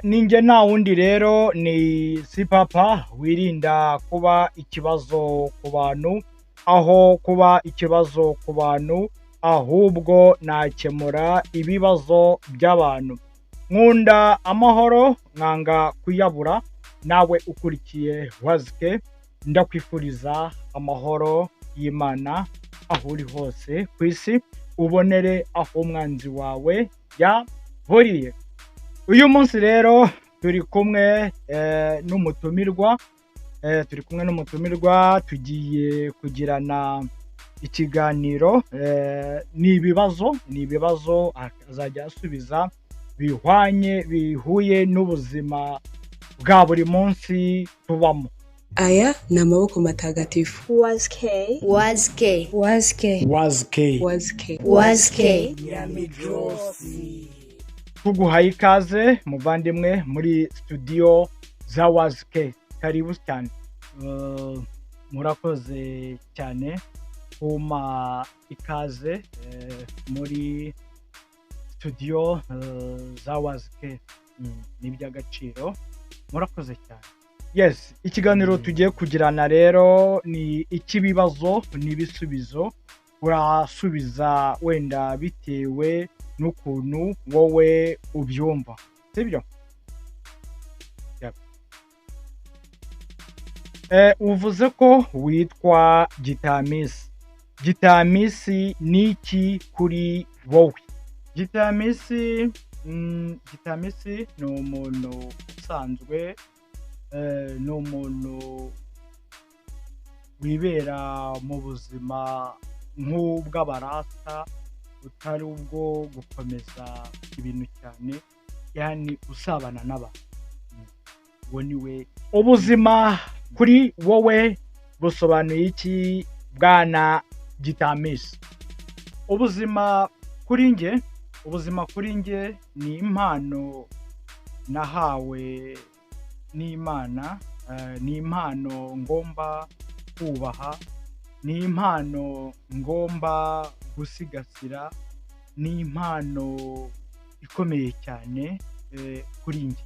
ninjye nta wundi rero ni si papa wirinda kuba ikibazo ku bantu, aho kuba ikibazo ku bantu ahubwo nakemura ibibazo by'abantu. Nkunda amahoro nkanga kuyabura. Nawe ukurikiye WAZI-K ndakwifuriza amahoro y'Imana aho uri hose ku isi, ubonere aho umwanzi wawe yahuriye. Uyu munsi rero turi kumwe n'umutumirwa, tugiye kugirana ikiganiro. ni ibibazo azajya asubiza bihuye n'ubuzima bwa buri munsi tubamo. Aya ni amaboko matagatifu. WAZI-K. WAZI-K. WAZI-K. WAZI-K. WAZI-K. WAZI-K. Tuguhaye ikaze muvandimwe muri studio za WAZI-K. Karibu cyane. Murakoze cyane kuma ikaze muri studio za WAZI-K. Ni iby'agaciro. Murakoze cyane. Yes, ikiganiro tugiye kugirana rero ni icy'ibibazo n'ibisubizo. Urasubiza wenda bitewe n'ukuntu wowe ubyumva, sibyo? Uvuze ko witwa Gitamisi. Gitamisi ni iki kuri wowe? Gitamisi ni umuntu usanzwe, ni umuntu wibera mu buzima nk'ubw'abarasta, utari ubwo gukomeza ibintu cyane, yani usabana n'abantu. Uwo ni we. Ubuzima kuri wowe busobanuye iki bwana Gitamisi? Ubuzima kuri nge ni impano nahawe n'Imana, ni impano ngomba kubaha, ni impano ngomba gusigasira, ni impano ikomeye cyane kuri nge.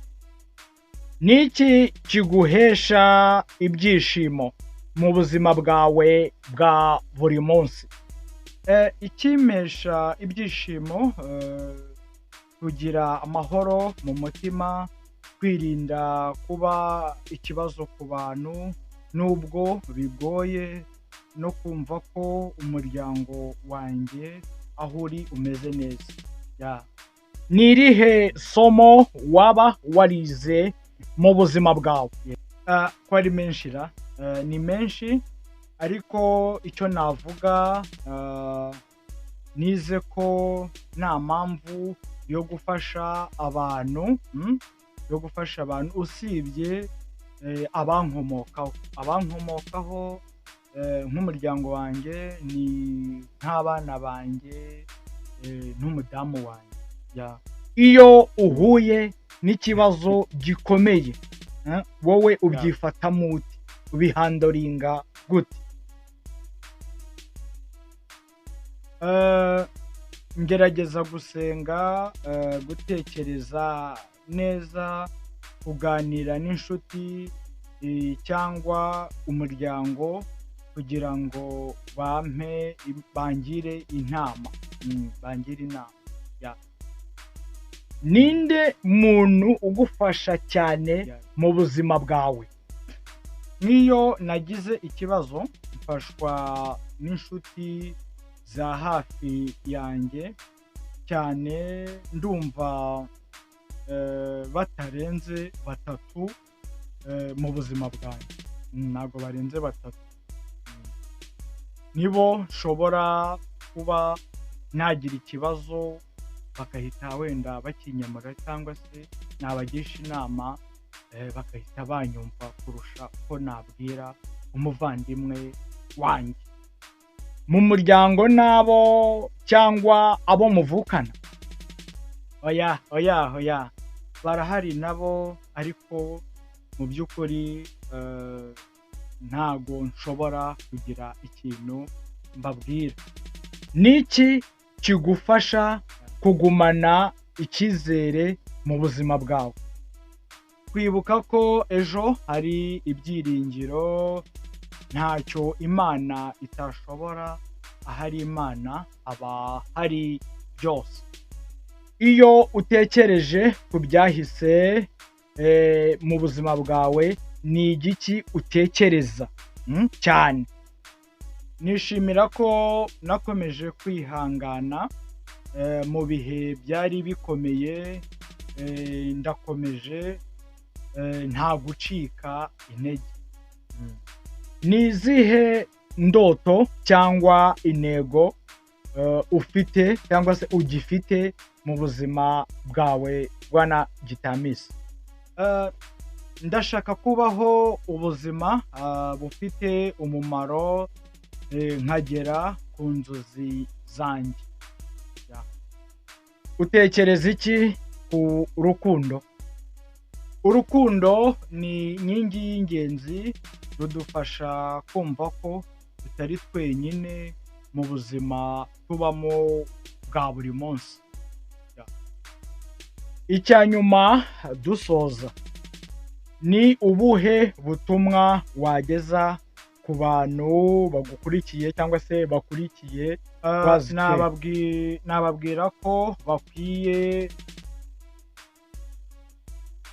Niki kiguhesha ibyishimo mu buzima bwawe bwa buri munsi? Ikimpesha ibyishimo, kugira amahoro mu mutima, kwirinda kuba ikibazo ku bantu nubwo bigoye, no kumva ko umuryango wanjye aho uri umeze neza. Ni irihe somo waba warize mu buzima bwawe? Ko ari menshi ni menshi, ariko icyo navuga, nize ko nta mpamvu yo gufasha abantu usibye abankomokaho. Nk'umuryango wanjye ni nk'abana banjye n'umudamu wanjye. Iyo uhuye n'ikibazo gikomeye, wowe ubyifatamo ute? Ubihandoringa gute? Ngerageza gusenga, gutekereza neza, kuganira n'inshuti cyangwa umuryango kugira ngo bangire inama. Ninde muntu ugufasha cyane mu buzima bwawe? Nk'iyo nagize ikibazo mfashwa n'inshuti za hafi yanjye cyane, ndumva batarenze batatu mu buzima bwanjye, ntabwo barenze batatu. Nibo nshobora kuba nagira ikibazo bakahita wenda bakinyamura, cyangwa se nabagisha inama bakahita banyumva kurusha ko nabwira umuvandimwe wanjye. Mu muryango nabo cyangwa abo muvukana? Oya, barahari nabo, ariko mu by'ukuri ntago nshobora kugira ikintu mbabwira. Niki kigufasha kugumana icyizere mu buzima bwawe? twibuka ko ejo hari ibyiringiro, ntacyo imana itashobora, ahari imana haba hari byose. Iyo utekereje ku byahise mu buzima bwawe, ni igiki utekereza cyane? Nishimira ko nakomeje kwihangana mu bihe byari bikomeye, ndakomeje, nta gucika intege. Ni izihe ndoto cyangwa intego ufite cyangwa se ugifite mu buzima bwawe bwana Gitamisi? Ndashaka kubaho ubuzima bufite umumaro, nkagera ku nzozi zanjye. Utekereza iki ku rukundo? Urukundo ni inkingi y'ingenzi, rudufasha kumva ko tutari twenyine mu buzima tubamo bwa buri munsi. Icya nyuma dusoza, ni ubuhe butumwa wageza ku bantu bagukurikiye cyangwa se bakurikiye WAZI-K?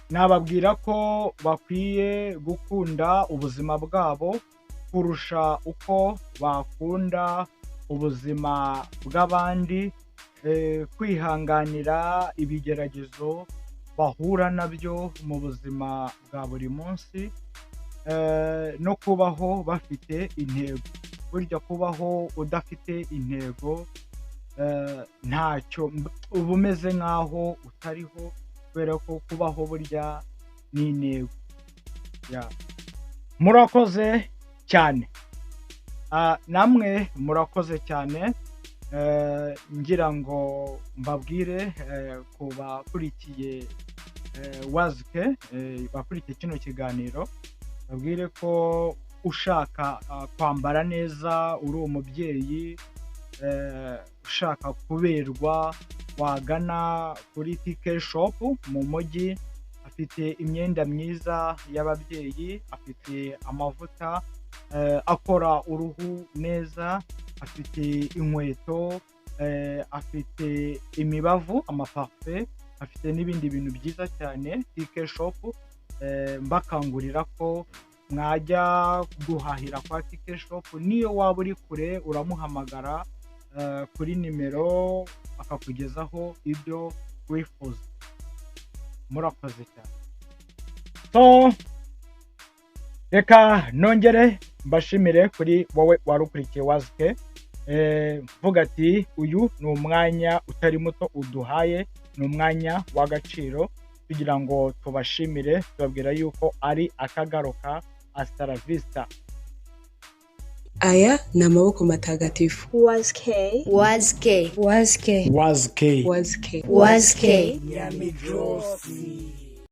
Nababwira ko bakwiye gukunda ubuzima bwabo kurusha uko bakunda ubuzima bw'abandi, kwihanganira ibigeragezo bahura nabyo mu buzima bwa buri munsi, no kubaho bafite intego. Burya kubaho udafite intego ntacyo uba umeze nk'aho utariho, kubera ko kubaho burya ni intego. Murakoze cyane, namwe murakoze cyane. Ngira ngo mbabwire ku bakurikiye WAZI-K, bakurikiye kino kiganiro, babwire ko ushaka kwambara neza, uri umubyeyi ushaka kuberwa, wagana kuri TK shop mu mujyi. Afite imyenda myiza y'ababyeyi, afite amavuta akora uruhu neza, afite inkweto, afite imibavu, amapafe, afite n'ibindi bintu byiza cyane. TK shop, mbakangurira ko mwajya guhahira kwa TK shop. Niyo waba uri kure uramuhamagara kuri nimero akakugezaho ibyo wifuza. Murakoze cyane. Reka nongere mbashimire kuri wowe wari ukurikiye WAZI-K, mvuga ati uyu ni umwanya utari muto uduhaye, ni umwanya w'agaciro, kugira ngo tubashimire, tubabwira yuko ari akagaruka. Hasta la vista. Aya ni amaboko matagatifu. WAZI-K. WAZI-K. WAZI-K. WAZI-K. WAZI-K. WAZI-K. Nyamijosi.